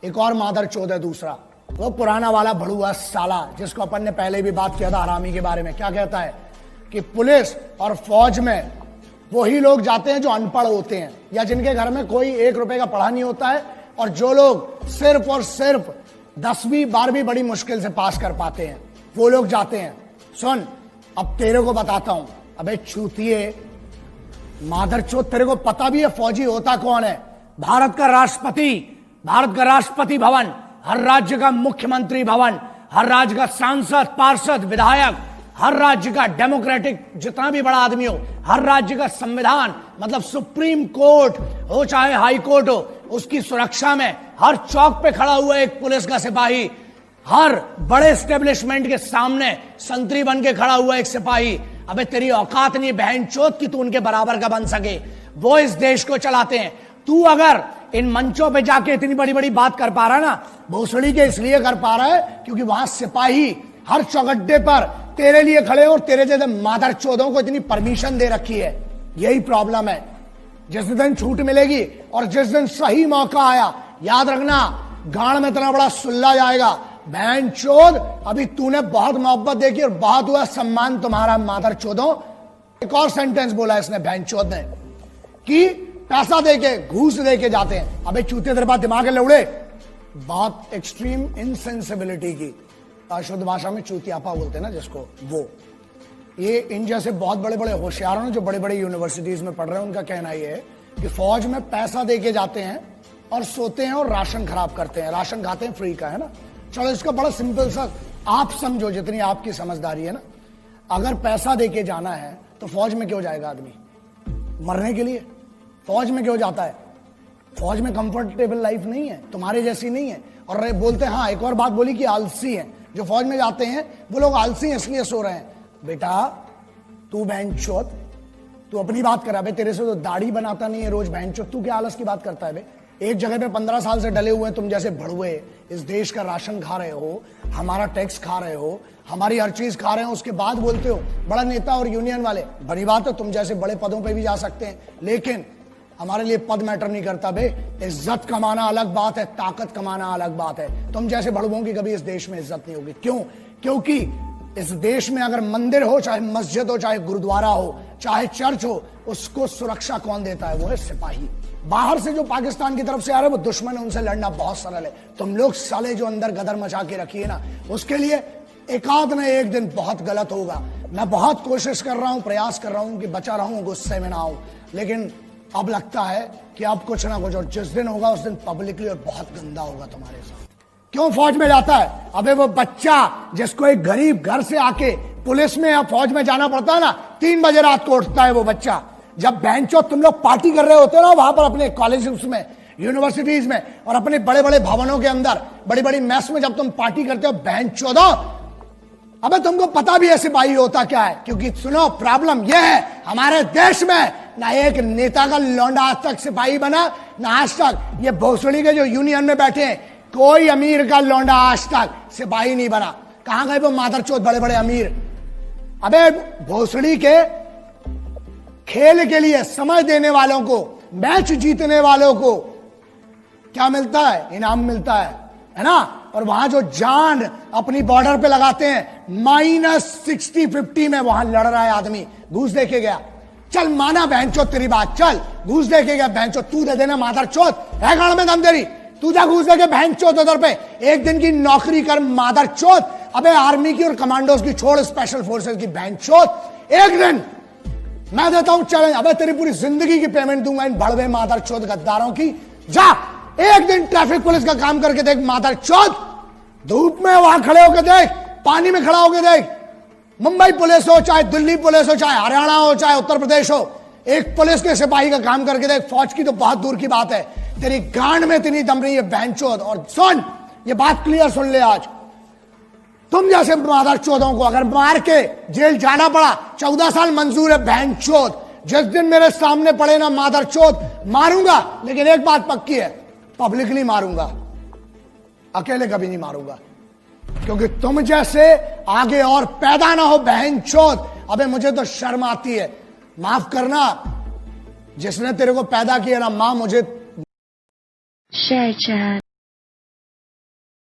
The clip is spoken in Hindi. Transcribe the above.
एक और मादर चौथ है दूसरा, वो पुराना वाला भड़ुआ साला जिसको अपन ने पहले भी बात किया था हरामी के बारे में। क्या कहता है कि पुलिस और फौज में वही लोग जाते हैं जो अनपढ़ होते हैं या जिनके घर में कोई 1 रुपए का पढ़ा नहीं होता है, और जो लोग सिर्फ और सिर्फ 10वीं 12वीं बड़ी मुश्किल से पास कर पाते हैं वो लोग जाते हैं। सुन, अब तेरे को बताता हूं, अबे चूतिए मादर चौथ, तेरे को पता भी है फौजी होता कौन है? भारत का राष्ट्रपति, भारत का राष्ट्रपति भवन, हर राज्य का मुख्यमंत्री भवन, हर राज्य का सांसद, पार्षद, विधायक, हर राज्य का डेमोक्रेटिक जितना भी बड़ा आदमी हो, हर राज्य का संविधान मतलब सुप्रीम कोर्ट हो चाहे हाई कोर्ट हो, उसकी सुरक्षा में हर चौक पे खड़ा हुआ एक पुलिस का सिपाही, हर बड़े एस्टेब्लिशमेंट के सामने संतरी बन के खड़ा हुआ एक सिपाही। अबे तेरी औकात नहीं बहन चोत की तू उनके बराबर का बन सके। वो इस देश को चलाते हैं। तू अगर इन मंचों पे जाके इतनी बड़ी बड़ी बात कर पा रहा है ना, भोसड़ी के इसलिए कर पा रहा है क्योंकि वहां सिपाही हर चौगड्डे पर तेरे लिए खड़े और तेरे जैसे मादर चौधों को इतनी परमिशन दे रखी है। यही प्रॉब्लम है। जिस दिन छूट मिलेगी और जिस दिन सही मौका आया, याद रखना गांड में इतना बड़ा सुल्ला जाएगा। बहन चोद, अभी तूने बहुत मोहब्बत देखी और बहुत हुआ सम्मान तुम्हारा मादर चोदों। एक और सेंटेंस बोला इसने बहन चोद ने कि पैसा देके घूस देके जाते हैं। अबे चूते तेरे पास दिमाग है लौड़े? बहुत एक्सट्रीम इनसेंसिबिलिटी की, शुद्ध भाषा में चूतियापा बोलते हैं ना जिसको, वो ये इन जैसे बहुत बड़े बड़े होशियारों ने जो बड़े बड़े यूनिवर्सिटीज में पढ़ रहे हैं उनका कहना ये है कि फौज में पैसा देके जाते हैं और सोते हैं और राशन खराब करते हैं, राशन खाते हैं फ्री का, है ना। चलो इसका बड़ा सिंपल सा आप समझो, जितनी आपकी समझदारी है ना, अगर पैसा देके जाना है तो फौज में क्यों जाएगा आदमी? मरने के लिए। फौज में क्यों जाता है? फौज में कंफर्टेबल लाइफ नहीं है, तुम्हारे जैसी नहीं है। और बोलते हैं, हाँ एक और बात बोली कि आलसी है जो फौज में जाते हैं, वो लोग आलसी हैं इसलिए सो रहे हैं। बेटा तू बहन चौथ, तू अपनी बात करा बे, तेरे से तो दाढ़ी बनाता नहीं है रोज बहन चौथ, तू क्या आलस की बात करता है बे? एक जगह पे 15 साल से डले हुए हैं तुम जैसे भड़ुए, इस देश का राशन खा रहे हो, हमारा टैक्स खा रहे हो, हमारी हर चीज खा रहे हो, उसके बाद बोलते हो बड़ा नेता और यूनियन वाले। बड़ी बात है, तुम जैसे बड़े पदों पे भी जा सकते हैं, लेकिन हमारे लिए पद मैटर नहीं करता बे। इज्जत कमाना अलग बात है, ताकत कमाना अलग बात है। तुम जैसे भड़ुओं की कभी इस देश में इज्जत नहीं होगी। क्यों? क्योंकि इस देश में अगर मंदिर हो, चाहे मस्जिद हो, चाहे गुरुद्वारा हो, चाहे चर्च हो, उसको सुरक्षा कौन देता है? वो है सिपाही। बाहर से जो पाकिस्तान की तरफ से आ रहे हैं वो दुश्मन है, उनसे लड़ना बहुत सरल है। तुम लोग साले जो अंदर गदर मचा के रखिए ना, उसके लिए एकाध न एक दिन बहुत गलत होगा। मैं बहुत कोशिश कर रहा हूं, प्रयास कर रहा हूं कि बचा रहूं, गुस्से में ना आऊं, लेकिन अब लगता है कि अब कुछ ना कुछ, और जिस दिन होगा उस दिन पब्लिकली और बहुत गंदा होगा तुम्हारे साथ। क्यों फौज में जाता है? अबे वो बच्चा जिसको एक गरीब घर से आके पुलिस में या फौज में जाना पड़ता है ना, 3 बजे रात को उठता है वो बच्चा। जब बेंचो तुम लोग पार्टी कर रहे होते हो ना वहां पर अपने कॉलेजेस में, यूनिवर्सिटीज में और अपने बड़े बड़े भवनों के अंदर, बड़ी बड़ी मेस में जब तुम पार्टी करते हो बेंचो दो, अबे तुमको पता भी है सिपाही होता क्या है? क्योंकि सुनो प्रॉब्लम यह है हमारे देश में, ना एक नेता का लौंडा आज तक सिपाही बना, ना आज तक ये भोसड़ी के जो यूनियन में बैठे हैं कोई अमीर का लौंडा आज तक सिपाही नहीं बना। कहां गए वो मादरचोद बड़े बड़े अमीर? अबे भोसड़ी के खेल के लिए समय देने वालों को, मैच जीतने वालों को क्या मिलता है? इनाम मिलता है ना। और वहां जो जान अपनी बॉर्डर पे लगाते हैं, -60-50 में वहां लड़ रहा है आदमी, घूस देके गया। चल माना बहनचोद तेरी बात, चल घूस देके गया बहनचोद, तू दे देना मादरचोद, है गांड में दम तेरी, तू जा घूस देके बहनचोद उधर पे, एक दिन की नौकरी कर मादरचोद। अबे आर्मी की और कमांडोज की छोड़, स्पेशल फोर्सेस की बहनचोद, एक दिन मैं देता हूं चैलेंज, अबे तेरी पूरी जिंदगी की पेमेंट दूंगा इन बड़वे मादरचोद गद्दारों की। जा एक दिन ट्रैफिक पुलिस का काम करके देख मादरचोद, धूप में वहां खड़े होकर देख, पानी में खड़ा होकर देख, मुंबई पुलिस हो, चाहे दिल्ली पुलिस हो, चाहे हरियाणा हो, चाहे उत्तर प्रदेश हो, एक पुलिस के सिपाही का काम करके देख। फौज की तो बहुत दूर की बात है, तेरी गांड में इतनी दम रही है बहनचोद। और सुन, ये बात क्लियर सुन ले, आज तुम जैसे मादरचोदों को अगर मार के जेल जाना पड़ा, 14 साल मंजूर है बहनचोद। जिस दिन मेरे सामने पड़े ना मादरचोद, मारूंगा, लेकिन एक बात पक्की है, पब्लिकली मारूंगा, अकेले कभी नहीं मारूंगा। क्योंकि तुम जैसे आगे और पैदा ना हो बहनचोद। अबे मुझे तो शर्म आती है, माफ करना, जिसने तेरे को पैदा किया ना मां, मुझे